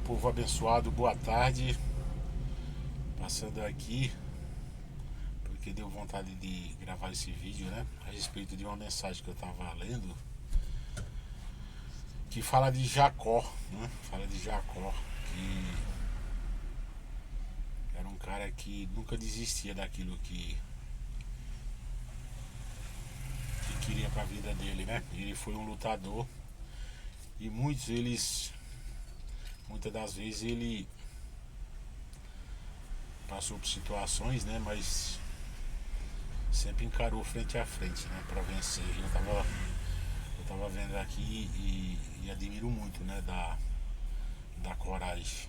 Povo abençoado, boa tarde. Passando aqui porque deu vontade de gravar esse vídeo, né? A respeito de uma mensagem que eu estava lendo que fala de Jacó, né? Fala de Jacó, que era um cara que nunca desistia daquilo que queria para a vida dele, né? Ele foi um lutador e muitas das vezes ele passou por situações, né? Mas sempre encarou frente a frente, né? Para vencer. Eu tava vendo aqui e admiro muito, né? Da coragem.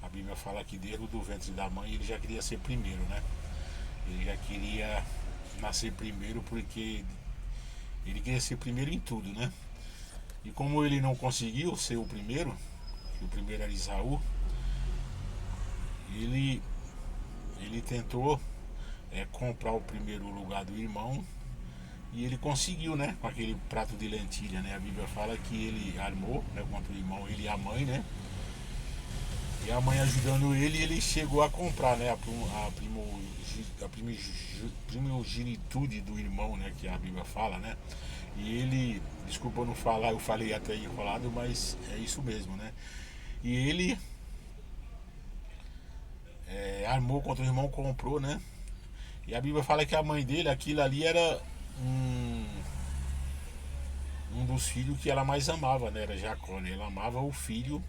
A Bíblia fala que desde o ventre da mãe ele já queria ser primeiro, né? Ele já queria nascer primeiro porque ele queria ser primeiro em tudo, né? E como ele não conseguiu ser o primeiro, que o primeiro era Isaú, ele, ele tentou comprar o primeiro lugar do irmão e ele conseguiu, né? Com aquele prato de lentilha, né? A Bíblia fala que ele armou, né, contra o irmão, ele e a mãe, né? E a mãe ajudando ele chegou a comprar, né? A primogenitude do irmão, né? Que a Bíblia fala, né? E ele, desculpa eu não falar, eu falei até enrolado, mas é isso mesmo, né? E ele armou contra o irmão, comprou, né? E a Bíblia fala que a mãe dele, aquilo ali era um, um dos filhos que ela mais amava, né? Era Jacó, né? Ela amava o filho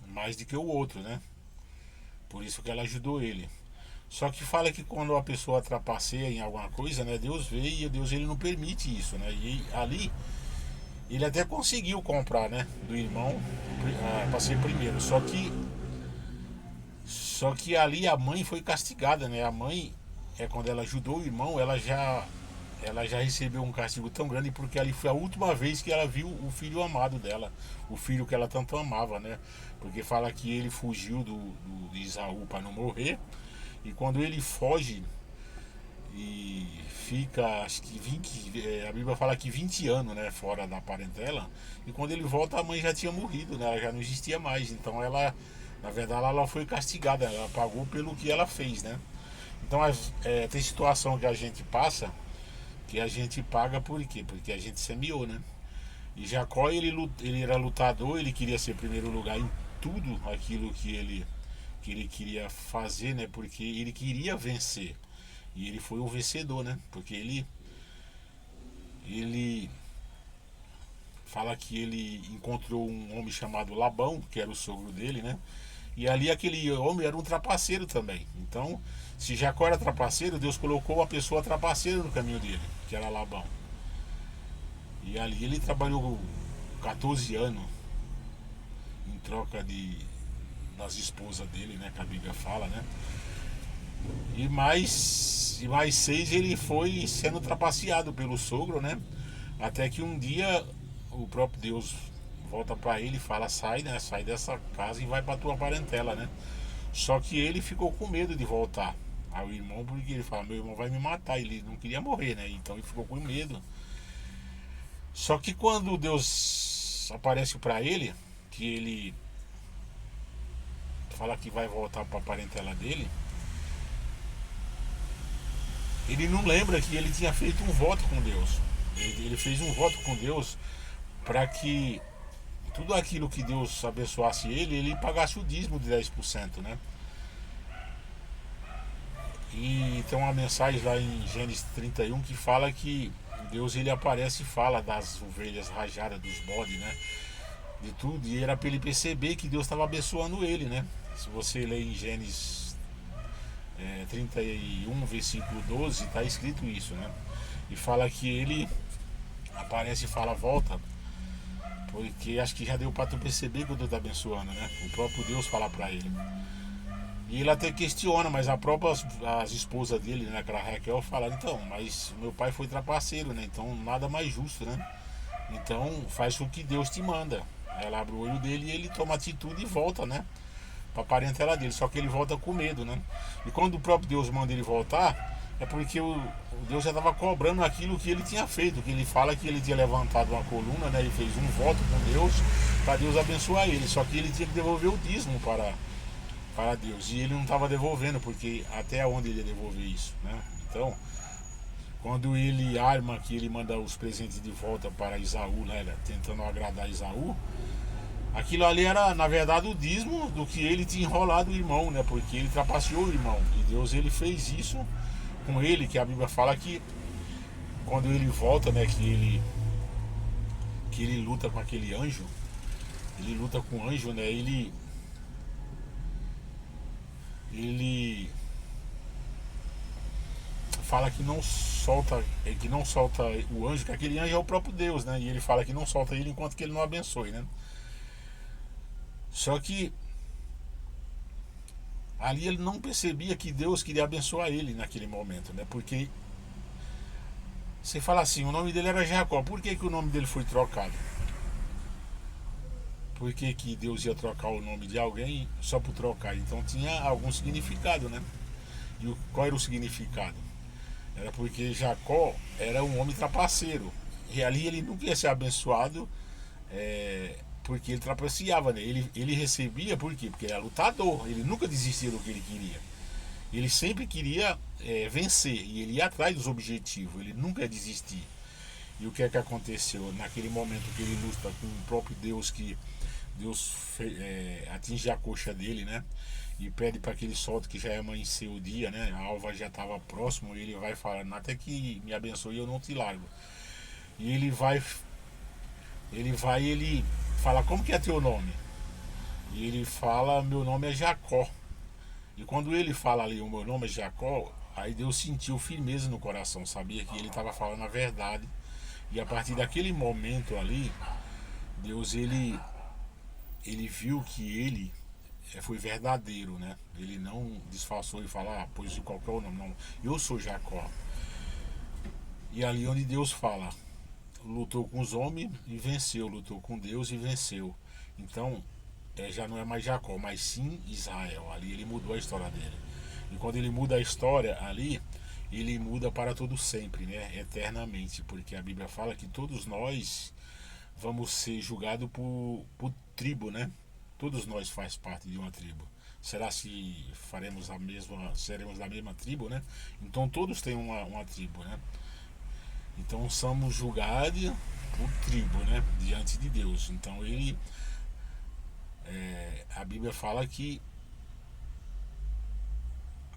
mais do que o outro, né? Por isso que ela ajudou ele. Só que fala que quando a pessoa trapaceia em alguma coisa, né? Deus vê e Deus ele não permite isso, né? E ali ele até conseguiu comprar, né? Do irmão para ser primeiro. Só que ali a mãe foi castigada, né? A mãe quando ela ajudou o irmão, ela já recebeu um castigo tão grande porque ali foi a última vez que ela viu o filho amado dela, o filho que ela tanto amava, né? Porque fala que ele fugiu de Isaú para não morrer, e quando ele foge e fica, acho que 20, a Bíblia fala que 20 anos, né, fora da parentela, e quando ele volta a mãe já tinha morrido, né? Ela já não existia mais, então ela, na verdade, ela foi castigada, ela pagou pelo que ela fez, né? Então tem situação que a gente passa que a gente paga por quê? Porque a gente semeou, né? E Jacó ele era lutador, ele queria ser primeiro lugar em tudo aquilo que ele queria fazer, né? Porque ele queria vencer. E ele foi o vencedor, né? Porque ele fala que ele encontrou um homem chamado Labão, que era o sogro dele, né? E ali aquele homem era um trapaceiro também. Então, se Jacó era trapaceiro, Deus colocou uma pessoa trapaceira no caminho dele, que era Labão. E ali ele trabalhou 14 anos em troca das esposas dele, né? Que a Bíblia fala, né? E mais 6 ele foi sendo trapaceado pelo sogro, né? Até que um dia o próprio Deus volta para ele e fala: sai, né? Sai dessa casa e vai para tua parentela, né? Só que ele ficou com medo de voltar ao irmão, porque ele fala: meu irmão vai me matar. Ele não queria morrer, né? Então ele ficou com medo. Só que quando Deus aparece para ele, que ele fala que vai voltar para a parentela dele, ele não lembra que ele tinha feito um voto com Deus. Ele fez um voto com Deus para que tudo aquilo que Deus abençoasse ele pagasse o dízimo de 10%, né? E tem uma mensagem lá em Gênesis 31 que fala que Deus ele aparece e fala das ovelhas rajadas, dos bodes, né? De tudo, e era para ele perceber que Deus estava abençoando ele, né? Se você ler em Gênesis 31, versículo 12, está escrito isso, né? E fala que ele aparece e fala: volta, porque acho que já deu para tu perceber que eu estou te abençoando, né? O próprio Deus fala para ele. E ele até questiona, mas as esposas dele, né, aquela Raquel, falaram: então, mas meu pai foi trapaceiro, né? Então nada mais justo, né? Então faz o que Deus te manda. Ela abre o olho dele e ele toma atitude e volta, né? Pra parentela dele. Só que ele volta com medo, né? E quando o próprio Deus manda ele voltar, É porque o Deus já estava cobrando aquilo que ele tinha feito, que ele fala que ele tinha levantado uma coluna, né? Ele fez um voto com Deus para Deus abençoar ele. Só que ele tinha que devolver o dízimo para Deus. E ele não estava devolvendo, porque até onde ele ia devolver isso, né? Então, quando ele arma que ele manda os presentes de volta para Esaú, né? Tentando agradar Esaú, aquilo ali era, na verdade, o dízimo do que ele tinha enrolado o irmão, né? Porque ele trapaceou o irmão. E Deus, ele fez isso com ele, que a Bíblia fala que quando ele volta, né? Que ele luta com aquele anjo. Ele luta com o anjo, né? Ele fala que não solta o anjo, que aquele anjo é o próprio Deus, né? E ele fala que não solta ele enquanto que ele não abençoe, né? Só que ali ele não percebia que Deus queria abençoar ele naquele momento, né? Porque você fala assim, o nome dele era Jacó, por que o nome dele foi trocado? Por que Deus ia trocar o nome de alguém só por trocar? Então tinha algum significado, né? E qual era o significado? Era porque Jacó era um homem trapaceiro. E ali ele nunca ia ser abençoado, porque ele trapaceava, né? Ele recebia por quê? Porque ele era lutador, ele nunca desistia do que ele queria. Ele sempre queria vencer e ele ia atrás dos objetivos, ele nunca ia desistir. E o que é que aconteceu? Naquele momento que ele luta com o próprio Deus, que Deus atinge a coxa dele, né? E pede para que ele solte, que já é amanhecer o dia, né? A alva já estava próximo, e ele vai falando, até que me abençoe eu não te largo. E ele fala, como que é teu nome? E ele fala, meu nome é Jacó. E quando ele fala ali, o meu nome é Jacó, aí Deus sentiu firmeza no coração, sabia que ele estava falando a verdade. E a partir daquele momento ali, Deus ele viu que ele foi verdadeiro, né? Ele não disfarçou e falou, pois de qualquer nome, não. Eu sou Jacó. E ali onde Deus fala, lutou com os homens e venceu, lutou com Deus e venceu. Então, já não é mais Jacó, mas sim Israel. Ali ele mudou a história dele. E quando ele muda a história ali, ele muda para todo sempre, né? Eternamente, porque a Bíblia fala que todos nós vamos ser julgados por tribo, né? Todos nós faz parte de uma tribo. Será se seremos da mesma tribo, né? Então todos têm uma tribo, né? Então somos julgados por tribo, né? Diante de Deus. Então a Bíblia fala que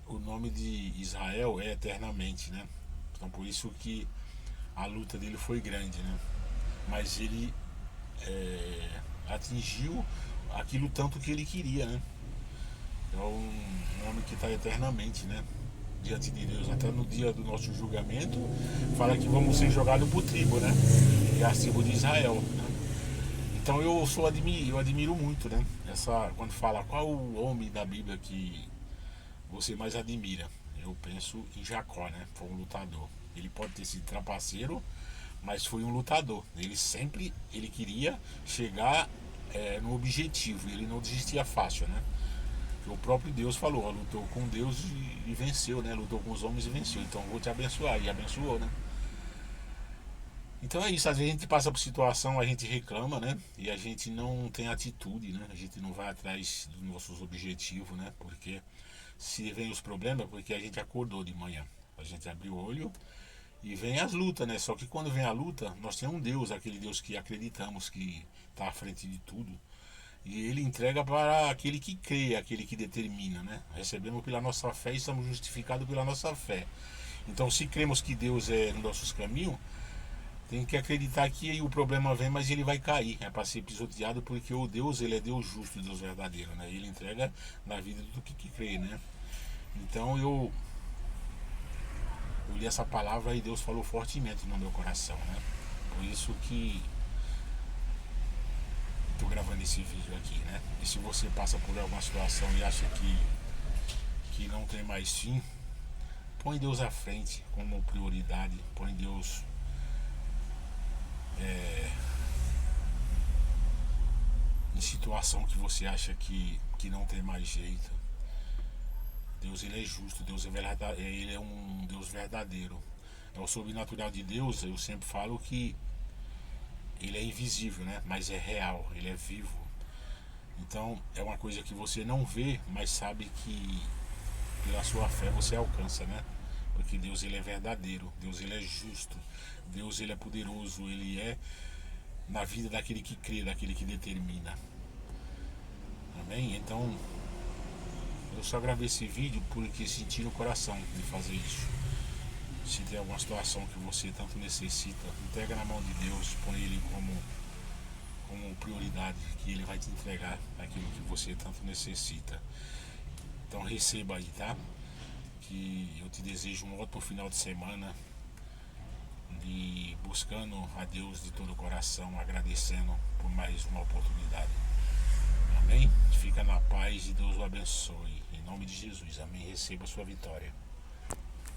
o nome de Israel é eternamente, né? Então por isso que a luta dele foi grande, né? Mas ele atingiu aquilo tanto que ele queria, né? É um nome que está eternamente, né? Diante de Deus. Até no dia do nosso julgamento, fala que vamos ser jogados por tribo, né? Que é a tribo de Israel, né? Então eu admiro muito, né? Quando fala qual o homem da Bíblia que você mais admira, eu penso em Jacó, né? Foi um lutador. Ele pode ter sido trapaceiro, mas foi um lutador. Ele queria chegar no objetivo. Ele não desistia fácil, né? O próprio Deus falou, lutou com Deus e venceu, né? Lutou com os homens e venceu. Então vou te abençoar. E abençoou, né? Então é isso, às vezes a gente passa por situação, a gente reclama, né? E a gente não tem atitude, né? A gente não vai atrás dos nossos objetivos, né? Porque se vem os problemas, porque a gente acordou de manhã. A gente abriu o olho e vem as lutas, né? Só que quando vem a luta, nós temos um Deus, aquele Deus que acreditamos que está à frente de tudo. E ele entrega para aquele que crê, aquele que determina, né? Recebemos pela nossa fé e estamos justificados pela nossa fé. Então, se cremos que Deus é nos nossos caminhos, tem que acreditar que aí o problema vem, mas ele vai cair. É para ser pisoteado, porque o Deus, ele é Deus justo, Deus verdadeiro, né? Ele entrega na vida do que crê, né? Então, eu li essa palavra e Deus falou fortemente no meu coração, né? Por isso que estou gravando esse vídeo aqui, né? E se você passa por alguma situação e acha que não tem mais fim, põe Deus à frente como prioridade, põe Deus em situação que você acha que não tem mais jeito. Deus ele é justo, Deus é verdadeiro, ele é um Deus verdadeiro. É o sobrenatural de Deus, eu sempre falo que ele é invisível, né? Mas é real, ele é vivo. Então é uma coisa que você não vê, mas sabe que pela sua fé você alcança, né? Porque Deus ele é verdadeiro, Deus ele é justo, Deus ele é poderoso, ele é na vida daquele que crê, daquele que determina. Amém? Então eu só gravei esse vídeo porque senti no coração de fazer isso. Se tem alguma situação que você tanto necessita, entrega na mão de Deus, põe ele como prioridade, que ele vai te entregar aquilo que você tanto necessita. Então receba aí, tá? Que eu te desejo um ótimo final de semana, de buscando a Deus de todo o coração, agradecendo por mais uma oportunidade. Amém? Fica na paz e Deus o abençoe. Em nome de Jesus, amém. Receba a sua vitória.